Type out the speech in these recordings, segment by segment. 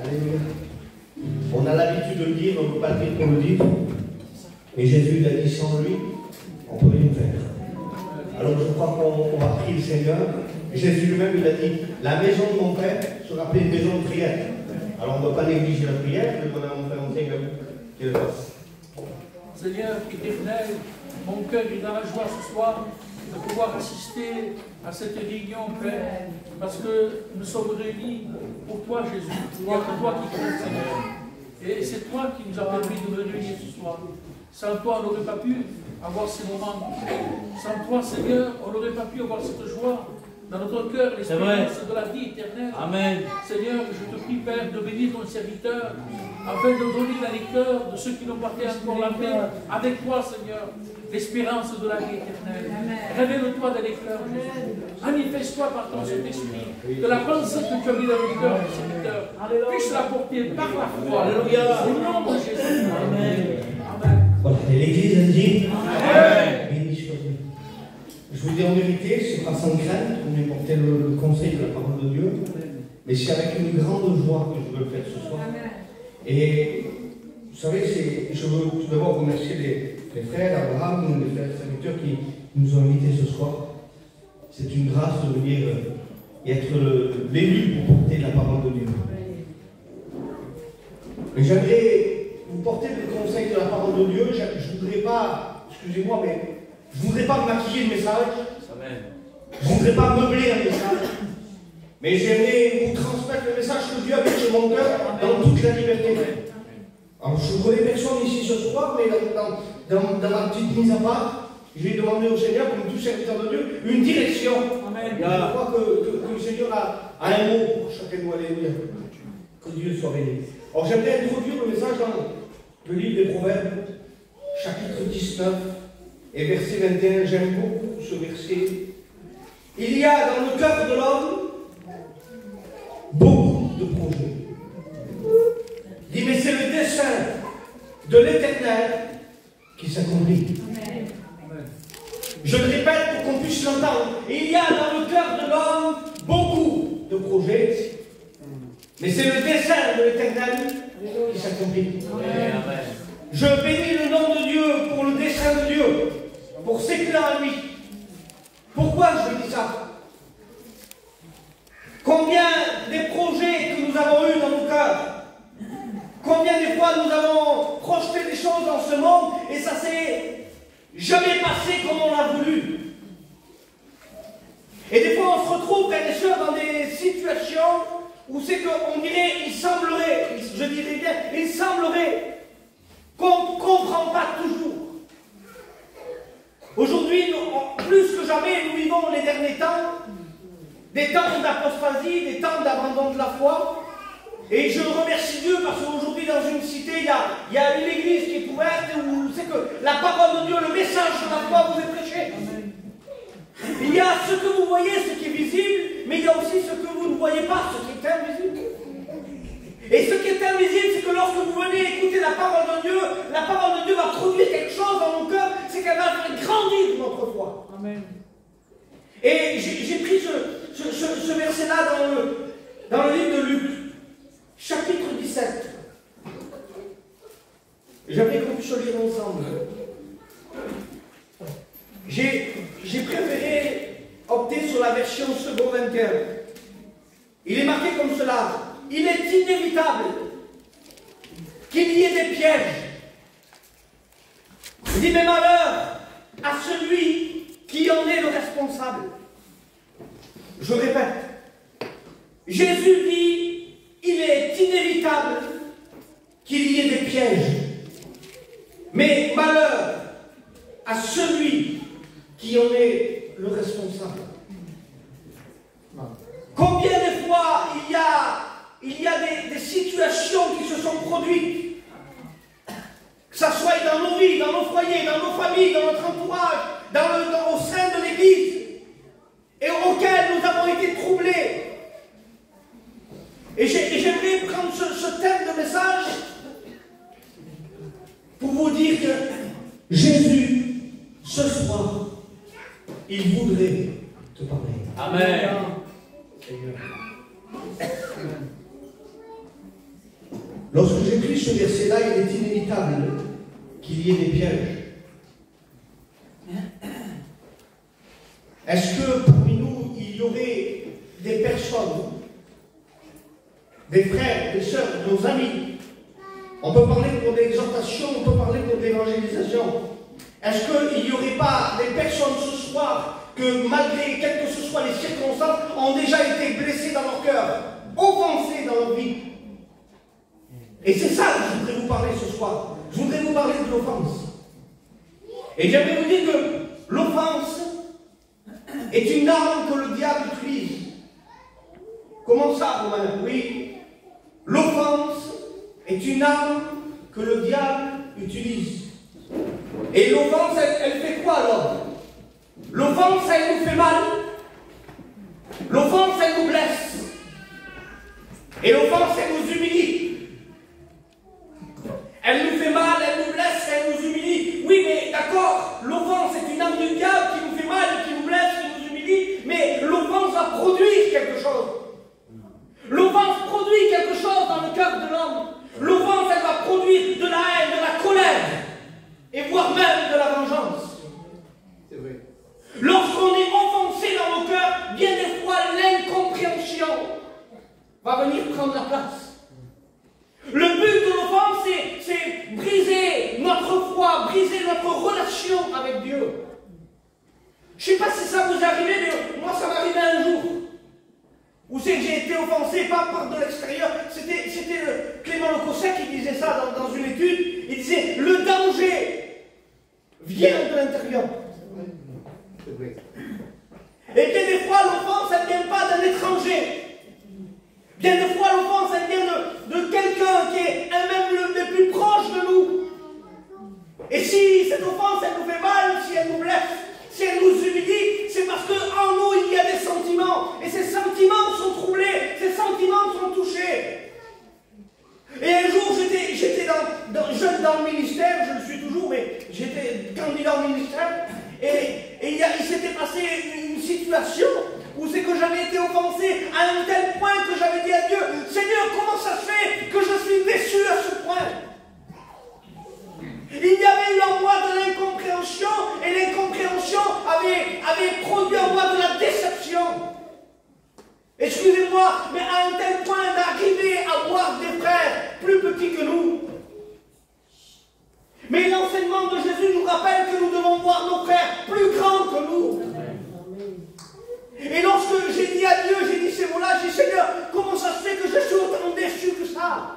Alléluia. On a l'habitude de le dire, on ne peut pas le dire pour le dire. Et Jésus l'a dit, sans lui, on ne peut rien faire. Alors je crois qu'on va prier le Seigneur. Jésus lui-même, il a dit, la maison de mon Père sera appelée une maison de prière. Alors on ne doit pas négliger la prière, je vais demander à mon frère Enseigne à vous qu'il le fasse. Seigneur éternel, mon cœur est dans la joie ce soir de pouvoir assister à cette réunion, Père, parce que nous sommes réunis pour toi, Jésus. Il n'y a que toi qui compte, Seigneur. Et c'est toi qui nous as permis de nous réunir ce soir. Sans toi, on n'aurait pas pu avoir ces moments. Sans toi, Seigneur, on n'aurait pas pu avoir cette joie dans notre cœur, l'espérance de la vie éternelle. Amen. Seigneur, je te prie, Père, de bénir ton serviteur, afin de donner dans les cœurs de ceux qui n'ont pas fait encore la paix avec toi, Seigneur, l'espérance de la vie éternelle. Révèle-toi dans les cœurs, Jésus. Manifeste-toi par ton Saint-Esprit, que la pensée que tu as mis dans le cœur du serviteur puisse la porter par la foi. Alléluia. Au nom de Jésus. Amen. Amen. Voilà, et l'Église a dit Amen. Béni soit Dieu. Je vous dis en vérité, c'est pas sans crainte qu'on est porté le conseil de la parole de Dieu, mais c'est avec une grande joie que je veux le faire ce soir. Et vous savez, je veux tout d'abord remercier les frères Abraham, les frères serviteurs qui nous ont invités ce soir. C'est une grâce de venir et être l'élu pour porter la parole de Dieu. Mais j'aimerais vous porter le conseil de la parole de Dieu. Je ne voudrais pas, excusez-moi, mais je ne voudrais pas maquiller le message. Je ne voudrais pas meubler un message. Mais j'aimerais vous transmettre le message que Dieu a mis sur mon cœur dans toute la liberté. Alors je ne connais personne ici ce soir, mais dans ma petite mise à part, j'ai demandé au Seigneur, comme tout serviteur de Dieu, une direction. Amen. Je crois que le Seigneur a un mot pour chacun de nous. Alléluia. Que Dieu soit béni. Alors j'aimerais introduire le message dans le livre des Proverbes, chapitre 19 et verset 21. J'aime beaucoup ce verset. Il y a dans le cœur de l'homme beaucoup de projets. Il dit, mais c'est le dessein de l'Éternel qui s'accomplit. Je le répète pour qu'on puisse l'entendre. Il y a dans le cœur de l'homme beaucoup de projets, mais c'est le dessein de l'Éternel qui s'accomplit. Je bénis le nom de Dieu pour le dessein de Dieu, pour s'éclairer en lui. Pourquoi je dis ça? Combien des projets que nous avons eus dans nos cœurs, combien des fois nous avons projeté des choses dans ce monde et ça s'est jamais passé comme on l'a voulu. Et des fois on se retrouve, frères et sœurs, dans des situations où c'est qu'on dirait, il semblerait, je dirais bien, il semblerait qu'on ne comprend pas toujours. Aujourd'hui, plus que jamais, nous vivons les derniers temps, des temps d'apostasie, des temps d'abandon de la foi. Et je remercie Dieu parce qu'aujourd'hui, dans une cité, il y a une église qui est ouverte où c'est que la parole de Dieu, le message de la foi vous est prêché. Il y a ce que vous voyez, ce qui est visible, mais il y a aussi ce que vous ne voyez pas, ce qui est invisible. Et ce qui est invisible, c'est que lorsque vous venez écouter la parole de Dieu va produire quelque chose dans nos cœurs, c'est qu'elle va faire grandir notre foi. Amen. Et j'ai pris ce verset-là dans le livre de Luc, chapitre 17. J'aimerais qu'on puisse le lire ensemble. J'ai préféré opter sur la version second 21. Il est marqué comme cela. Il est inévitable qu'il y ait des pièges. Il dit, mais malheur à celui qui en est le responsable. Je répète. Jésus dit, il est inévitable qu'il y ait des pièges. Mais malheur à celui qui en est le responsable. Combien de fois il y a des situations qui se sont produites, que ce soit dans nos vies, dans nos foyers, dans nos familles, dans notre entourage, au sein de l'Église, et auxquelles nous avons été troublés. Et j'aimerais prendre ce thème de message pour vous dire que Jésus, ce soir, il voudrait te parler. Amen. Lorsque j'ai pris ce verset-là, il est inévitable qu'il y ait des pièges. Est-ce que parmi nous, il y aurait des personnes, des frères, des sœurs, nos amis, on peut parler pour de l'exhortation, on peut parler pour de l'évangélisation. Est-ce qu'il n'y aurait pas des personnes ce soir que malgré quelles que ce soit les circonstances, ont déjà été blessées dans leur cœur, offensées dans leur vie? Et c'est ça que je voudrais vous parler ce soir. Je voudrais vous parler de l'offense. Et j'aimerais vous dire que l'offense est une arme que le diable utilise. Comment ça, Romain? Oui. L'offense est une arme que le diable utilise. Et l'offense, elle fait quoi alors? L'offense, elle nous fait mal. L'offense, elle nous blesse. Et l'offense, elle nous humilie. Elle nous fait mal, elle nous blesse, elle nous humilie. Oui, mais d'accord, l'offense est une arme du diable qui nous fait mal, qui nous blesse, qui nous humilie, mais l'offense va produire quelque chose. L'offense produit quelque chose dans le cœur de l'homme. L'offense, elle va produire de la haine, de la colère, et voire même de la vengeance. C'est vrai. Lorsqu'on est offensé dans nos cœurs, bien des fois l'incompréhension va venir prendre la place. Le but de l'offense, c'est briser notre foi, briser notre relation avec Dieu. Je ne sais pas si ça vous est arrivé, mais moi ça m'est arrivé un jour. Où c'est que j'ai été offensé, pas par de l'extérieur. C'était Clément Le Cosset qui disait ça dans une étude. Il disait, le danger vient de l'intérieur. C'est vrai. Et bien des fois, l'offense, elle ne vient pas d'un étranger. Bien des fois, l'offense, elle vient de quelqu'un qui est même le plus proche de nous. Et si cette offense, elle nous fait mal, si elle nous blesse, si elle nous humilie, c'est parce qu'en nous, il y a des sentiments. Et ces sentiments sont troublés, ces sentiments sont touchés. Et un jour, j'étais jeune dans le ministère, je le suis toujours, mais j'étais candidat au ministère. Et il s'était passé une situation où c'est que j'avais été offensé à un tel point que j'avais dit à Dieu, Seigneur, comment ça se fait que je suis déçu à ce point? Il y avait eu en moi de l'incompréhension, et l'incompréhension avait produit en moi de la déception. Excusez-moi, mais à un tel point d'arriver à voir des frères plus petits que nous. Mais l'enseignement de Jésus nous rappelle que nous devons voir nos frères plus grands que nous. Et lorsque j'ai dit à Dieu, j'ai dit ces mots-là, j'ai dit Seigneur, comment ça se fait que je suis autant déçu que ça?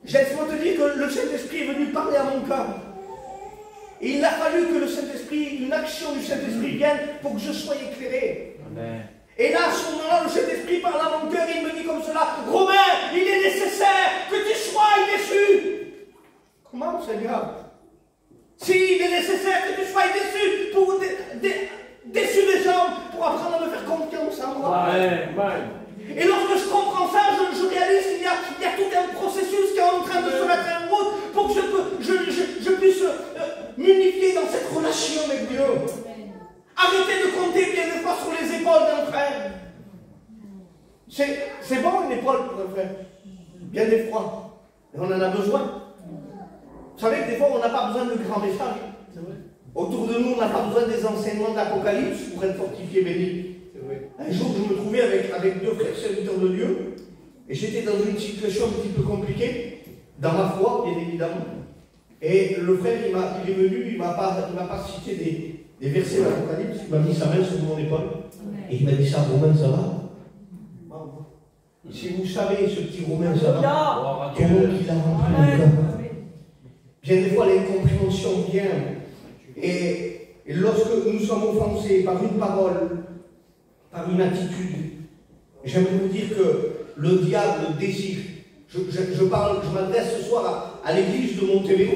Laisse-moi te dire que le Saint-Esprit est venu parler à mon cœur. Et il a fallu que le Saint-Esprit, une action du Saint-Esprit vienne pour que je sois éclairé. Amen. Et là, à ce moment-là, le Saint-Esprit parle à mon cœur et il me dit comme cela, Romain, il est nécessaire que tu sois déçu. Comment, Seigneur? S'il est nécessaire que tu sois déçu pour déçu des hommes, pour apprendre à me faire confiance en moi. Et lorsque je comprends ça, je réalise qu'il y a tout un processus qui est en train de se mettre en route pour que je puisse m'unifier dans cette relation avec Dieu. Arrêtez de compter bien des fois sur les épaules d'un frère. C'est bon une épaule pour un frère. Bien des fois. Et on en a besoin. Vous savez que des fois on n'a pas besoin de grands messages. C'est vrai. Autour de nous, on n'a pas besoin des enseignements d'Apocalypse pour être fortifié, béni. Un jour, je me trouvais avec deux frères serviteurs de Dieu, et j'étais dans une situation un petit peu compliquée, dans ma foi, bien évidemment. Et le frère, il est venu, il ne m'a pas cité des versets d'Apocalypse, il m'a mis sa main sur mon épaule, et il m'a dit ça, Romain, ça va? Si vous savez, ce petit Romain, ça va? Comment il a rempli le cœur? Bien des fois, l'incompréhension vient. Et lorsque nous sommes offensés par une parole, par une attitude, j'aimerais vous dire que le diable désire. Je m'adresse ce soir à l'église de Montebello,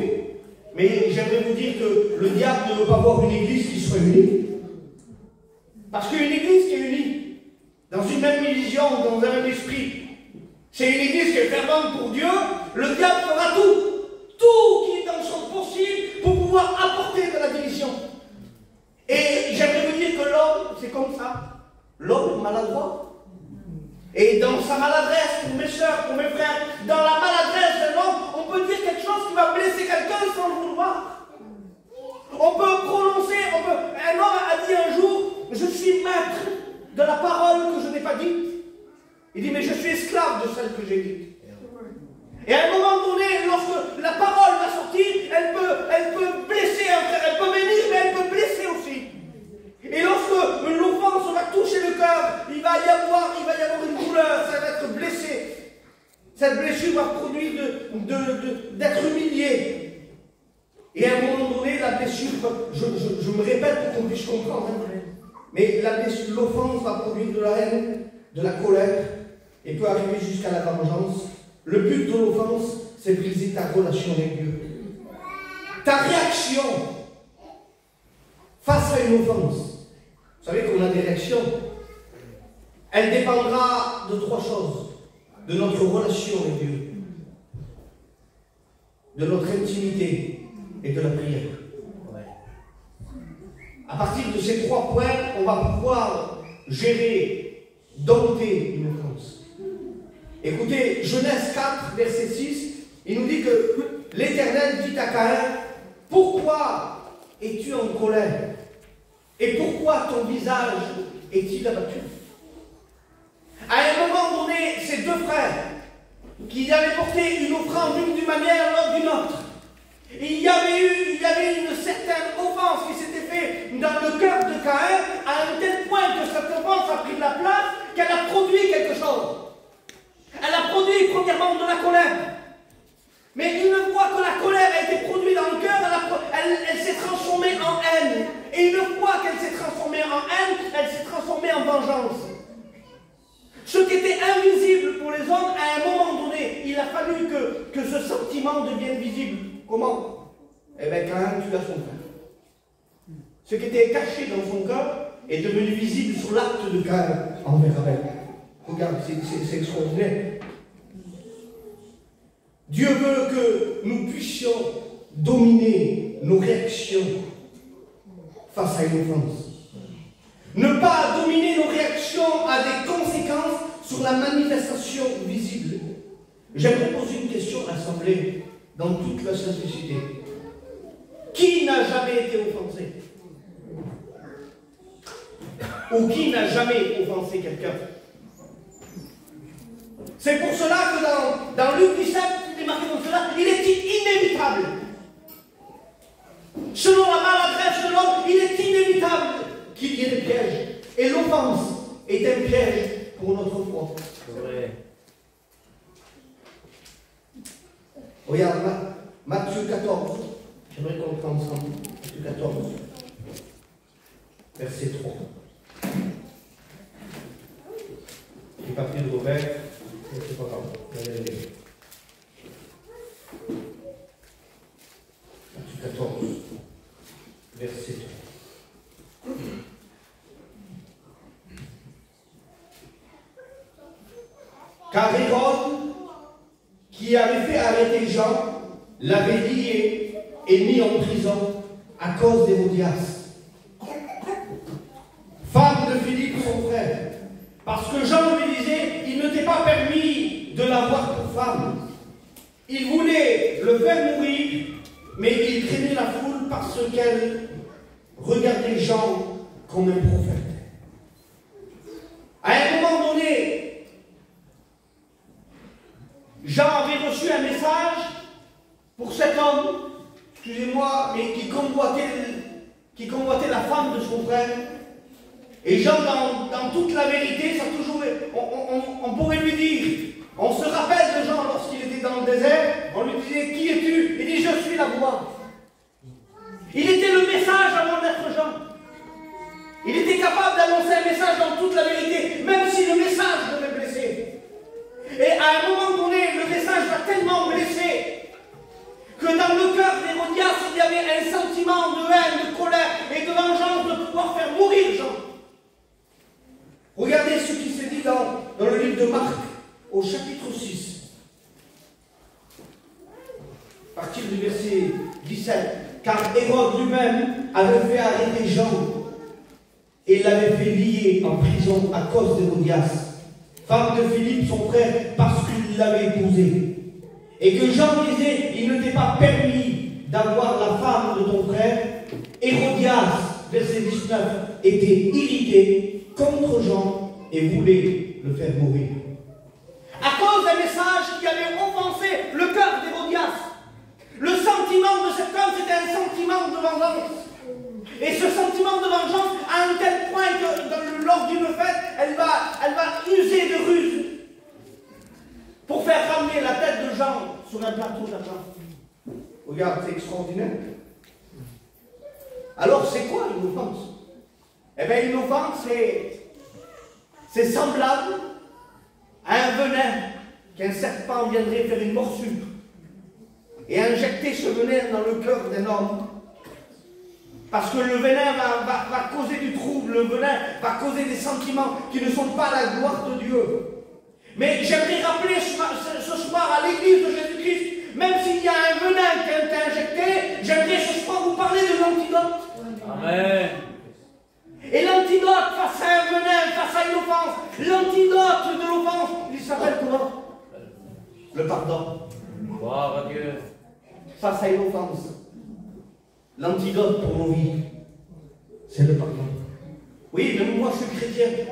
mais j'aimerais vous dire que le diable ne veut pas voir une église qui soit unie. Parce qu'une église qui est unie, dans une même vision, dans un même esprit, c'est une église qui est fervente pour Dieu, le diable fera tout qui est dans son possible pour pouvoir apporter de la division. Et j'aimerais vous dire que l'homme, c'est comme ça. L'homme est maladroit. Et dans sa maladresse, pour mes soeurs, pour mes frères, Il dit, mais je suis esclave de celle que j'ai dite. Et à un moment donné, lorsque la parole va sortir, elle peut blesser un frère, elle peut bénir, mais elle peut blesser aussi. Et lorsque l'offense va toucher le cœur, il va y avoir une douleur, ça va être blessé. Cette blessure va produire d'être humilié. Et à un moment donné, la blessure, je me répète pour qu'on puisse comprendre, mais l'offense va produire de la haine, de la colère, et peut arriver jusqu'à la vengeance. Le but de l'offense, c'est briser ta relation avec Dieu. Ta réaction face à une offense. Vous savez qu'on a des réactions. Elle dépendra de 3 choses. De notre relation avec Dieu, de notre intimité et de la prière. À partir de ces 3 points, on va pouvoir gérer, dompter une offense. Écoutez, Genèse 4, verset 6, il nous dit que l'Éternel dit à Caïn, « Pourquoi es-tu en colère? Et pourquoi ton visage est-il abattu ?» À un moment donné, ces 2 frères, qui avaient porté une offrande l'une d'une manière, l'autre d'une autre, il y avait une certaine offense qui s'était faite dans le cœur de Caïn, à un tel point que cette offense a pris de la place, qu'elle a produit quelque chose. Elle a produit premièrement de la colère. Mais une fois que la colère a été produite dans le cœur, elle s'est transformée en haine. Et une fois qu'elle s'est transformée en haine, elle s'est transformée en vengeance. Ce qui était invisible pour les hommes, à un moment donné, il a fallu que ce sentiment devienne visible. Comment? Eh bien, Caïn tue son frère. Ce qui était caché dans son cœur est devenu visible sur l'acte de Caïn envers Abel. Regarde, c'est extraordinaire. Dieu veut que nous puissions dominer nos réactions face à une offense. Ne pas dominer nos réactions a des conséquences sur la manifestation visible. J'aimerais poser une question à l'Assemblée, dans toute la simplicité. Qui n'a jamais été offensé? Ou qui n'a jamais offensé quelqu'un? C'est pour cela que dans Luc 17, il est marqué comme cela, il est inévitable. Selon la maladresse de l'homme, il est inévitable qu'il y ait des pièges. Et l'offense est un piège pour notre foi. C'est vrai. Regarde, Matthieu 14. J'aimerais qu'on le prenne ensemble. Matthieu 14, verset 3. Je n'ai pas pris de Robert, mais c'est pas grave. Matthieu 14, verset 3. Car Hérode, qui avait fait arrêter Jean, l'avait lié et mis en prison à cause d'Hérodias, femme de Philippe son frère, parce que Jean lui disait, il ne t'est pas permis de l'avoir pour femme. Il voulait le faire mourir, mais il craignait la foule parce qu'elle regardait Jean comme un prophète. À un moment donné, Jean avait reçu un message pour cet homme, excusez-moi, mais qui convoitait la femme de son frère. Et Jean, dans toute la vérité, ça toujours, on pourrait lui dire, on se rappelle de Jean lorsqu'il était dans le désert, on lui disait, qui es-tu? Il dit, je suis la voix. Il était le message avant d'être Jean. Il était capable d'annoncer un message dans toute la vérité, même si le message devait blesser. Et à un moment donné, le message va tellement blesser que dans le cœur d'Hérodias, il y avait un sentiment de haine, de colère et de vengeance de pouvoir faire mourir Jean. Regardez ce qui s'est dit dans le livre de Marc, au chapitre 6, à partir du verset 17. Car Hérode lui-même avait fait arrêter Jean et l'avait fait lier en prison à cause d'Hérodias, femme de Philippe son frère, parce qu'il l'avait épousée. Et que Jean disait, il ne t'est pas permis d'avoir la femme de ton frère. Hérodias, verset 19, était irrité contre Jean et voulait le faire mourir. un message qui avait offensé le cœur d'Hérodias. Le sentiment de cet homme, c'était un sentiment de vengeance. Et ce sentiment de vengeance, à un tel point que lors d'une fête, elle va user de ruse pour faire ramener la tête de Jean sur un plateau d'argent. Regarde, c'est extraordinaire. Alors, c'est quoi une offense? Eh bien, une offense, c'est semblable à un venin qu'un serpent viendrait faire une morsure et injecter ce venin dans le cœur d'un homme. Parce que le venin va causer du trouble, le venin va causer des sentiments qui ne sont pas la gloire de Dieu. Mais j'aimerais rappeler ce soir à l'église de Jésus-Christ, même s'il y a un venin qui a été injecté, j'aimerais ce soir vous parler de l'antidote. Amen. Et l'antidote face à un venin, face à une offense, l'antidote de l'offense, il s'appelle comment? Le pardon. Gloire à Dieu. Face à une offense, l'antidote pour nos vies, c'est le pardon. Oui, même moi je suis chrétien.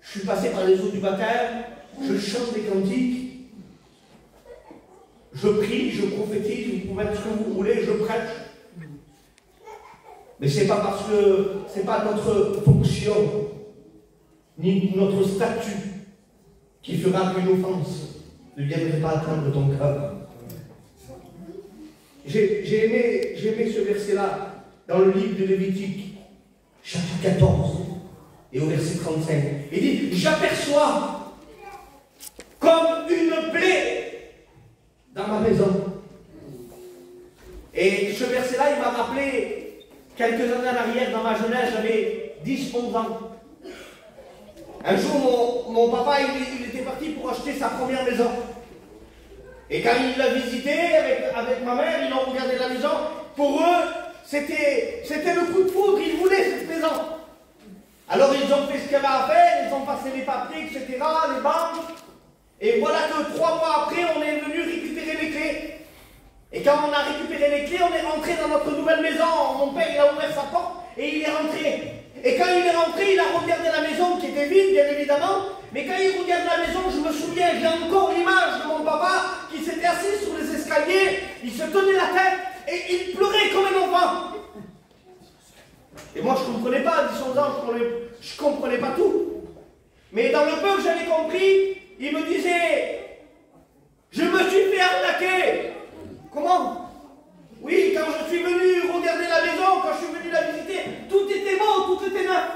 Je suis passé par les eaux du baptême, je chante des cantiques, je prie, je prophétise, vous pouvez mettre ce que vous voulez, je prêche. Mais ce n'est pas parce que ce n'est pas notre fonction, ni notre statut, qui fera qu'une offense ne viendrait pas atteindre ton cœur. J'ai aimé ce verset-là dans le livre de Lévitique, chapitre 14, et au verset 35. Il dit, j'aperçois comme une plaie dans ma maison. Et ce verset-là, il m'a rappelé quelques années en arrière, dans ma jeunesse, j'avais 10-11 ans. Un jour, mon papa, il était parti pour acheter sa première maison. Et quand il l'a visité avec ma mère, ils ont regardé la maison. Pour eux, c'était le coup de foudre, ils voulaient cette maison. Alors ils ont fait ce qu'il y avait à faire, ils ont passé les papiers, etc., les banques. Et voilà que 3 mois après, on est venu récupérer les clés. Et quand on a récupéré les clés, on est rentré dans notre nouvelle maison. Mon père, il a ouvert sa porte et il est rentré. Et quand il est rentré, il a regardé la maison qui était vide, bien évidemment. Mais quand il regarde la maison, je me souviens, j'ai encore l'image de mon papa qui s'était assis sur les escaliers, il se tenait la tête et il pleurait comme un enfant. Et moi, je ne comprenais pas, à 10 ans, je ne comprenais pas tout. Mais dans le peu que j'avais compris, il me disait, je me suis fait arnaquer. Comment? Oui, quand je suis venu regarder la maison, quand je suis venu la visiter, tout était beau, tout était neuf.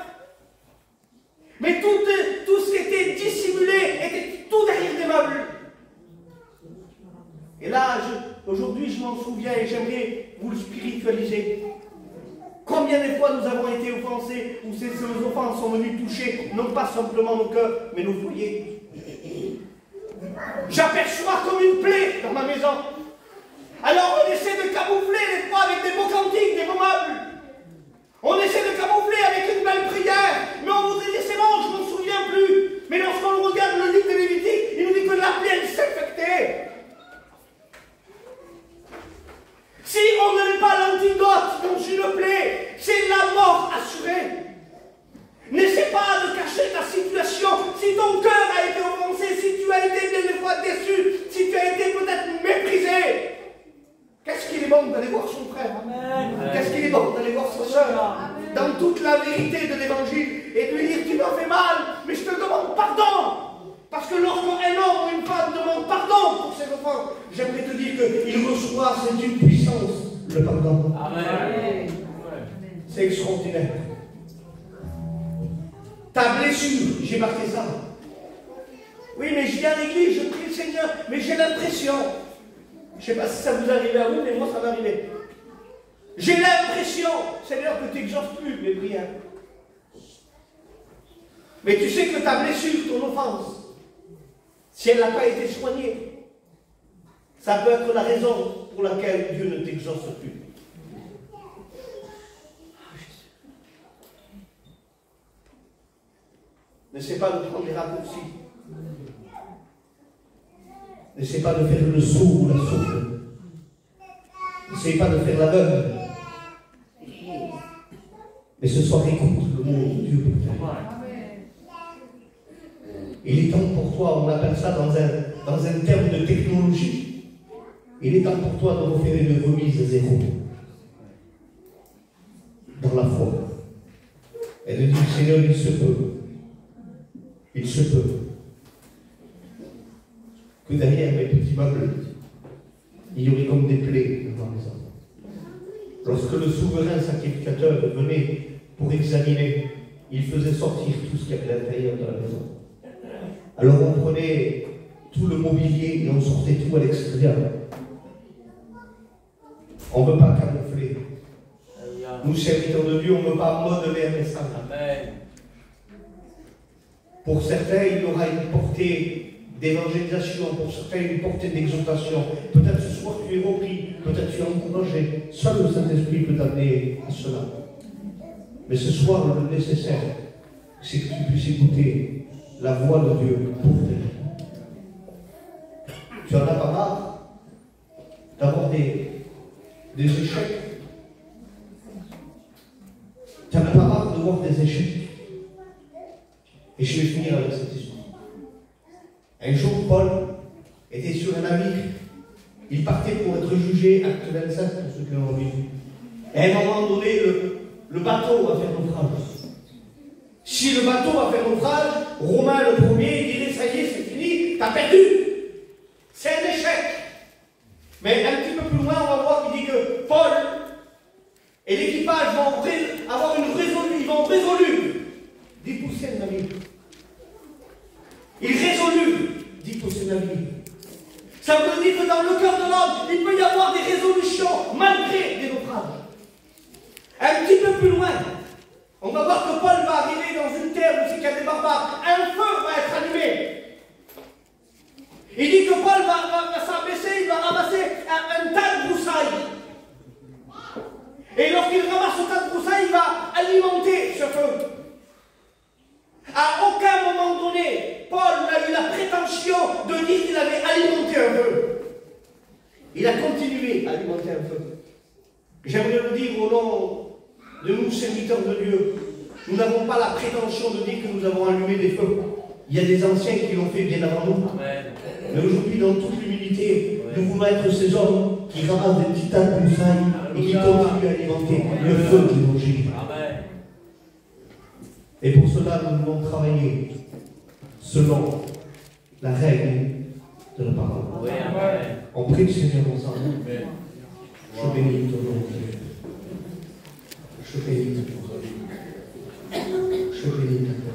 Mais tout ce qui était dissimulé était tout derrière des meubles. Et là, aujourd'hui, je m'en souviens et j'aimerais vous le spiritualiser. Combien de fois nous avons été offensés, ou ces offenses sont venues toucher, non pas simplement nos cœurs, mais nos foyers. J'aperçois comme une plaie dans ma maison. Alors on essaie de camoufler les fois avec des beaux cantiques, des beaux meubles. On essaie de camoufler avec une belle prière. Mais on voudrait dire, c'est bon, je ne m'en souviens plus. Mais lorsqu'on regarde le livre de Lévitique, il nous dit que la plaie, elle s'est infectée. Si on ne met pas l'antidote dans une plaie, c'est la mort assurée. N'essaie pas de cacher ta situation. Si ton cœur a été offensé, si tu as été bien des fois déçu, si tu as été peut-être méprisé, qu'est-ce qu'il est bon d'aller voir son frère? Qu'est-ce qu'il est bon d'aller voir sa soeur dans toute la vérité de l'évangile et de lui dire, tu m'as fait mal, mais je te demande pardon. Parce que lorsqu'un homme ou une femme demande pardon pour ses offenses, j'aimerais te dire qu'il reçoit, c'est une puissance, le pardon. Amen. C'est extraordinaire. Ta blessure, j'ai marqué ça. Oui, mais je viens à l'église, je prie le Seigneur, mais j'ai l'impression, je ne sais pas si ça vous arrive à vous, mais moi ça m'est arrivé. J'ai l'impression, Seigneur, que tu n'exauces plus mes prières. Mais tu sais que ta blessure, ton offense, si elle n'a pas été soignée, ça peut être la raison pour laquelle Dieu ne t'exauce plus. N'essaie pas de prendre des raccourcis. N'essaie pas de faire le sourd ou la sourde. N'essaie pas de faire l'aveugle. Mais ce soir, écoute le mot de Dieu pour toi. Il est temps pour toi, on appelle ça dans un terme de technologie, il est temps pour toi de refaire une remise à zéro dans la foi. Et de dire, Seigneur, il se peut. Il se peut que derrière mes petits meubles, il y aurait comme des plaies devant les hommes. Lorsque le souverain sacrificateur venait pour examiner, il faisait sortir tout ce qu'il y avait à l'intérieur de la maison. Alors on prenait tout le mobilier et on sortait tout à l'extérieur. On ne veut pas camoufler. Nous, serviteurs de Dieu, on ne veut pas modeler un message. Amen. Pour certains, il y aura une portée d'évangélisation, pour certains, une portée d'exhortation. Peut-être ce soir tu es repris, peut-être tu es encouragé. Seul le Saint-Esprit peut t'amener à cela. Mais ce soir, le nécessaire, c'est que tu puisses écouter la voix de Dieu pour ta vie. Tu en as pas marre d'avoir des échecs. Tu n'en as pas marre de voir des échecs. Et je vais finir avec cette histoire. Un jour, Paul était sur un navire. Il partait pour être jugé, acte 27, pour ceux qui l'ont vu. Et à un moment donné, le bateau va faire naufrage. Si le bateau va faire naufrage, Romain le premier dirait, ça y est, c'est fini, t'as perdu. C'est un échec. Mais un petit peu plus loin, on va voir qu'il dit que Paul et l'équipage vont avoir ils vont résolus d'y pousser le navire. Ils résolus d'y pousser le navire. Ça veut dire que dans le cœur de l'homme, il peut y avoir des résolutions malgré des naufrages. Un petit peu plus loin, on va voir que Paul va arriver dans une terre où c'est qu'il y a des barbares. Un feu va être allumé. Il dit que Paul va s'abaisser, il va ramasser un tas de broussailles. Et lorsqu'il ramasse ce tas de broussailles, il va alimenter ce feu. À aucun moment donné, Paul n'a eu la prétention de dire qu'il avait alimenté un feu. Il a continué à alimenter un feu. J'aimerais vous dire au nom de nous, serviteurs de Dieu, nous n'avons pas la prétention de dire que nous avons allumé des feux. Il y a des anciens qui l'ont fait bien avant nous. Amen. Mais aujourd'hui, dans toute l'humilité, nous voulons être ces hommes qui ramassent des petits tas de broussailles et qui continuent à alimenter le feu de l'évangile. Et pour cela, nous devons travailler selon la règle de la parole. Oui, on prie le Seigneur ensemble. Je bénis ton nom, Dieu. Je bénis ton nom. Je bénis ta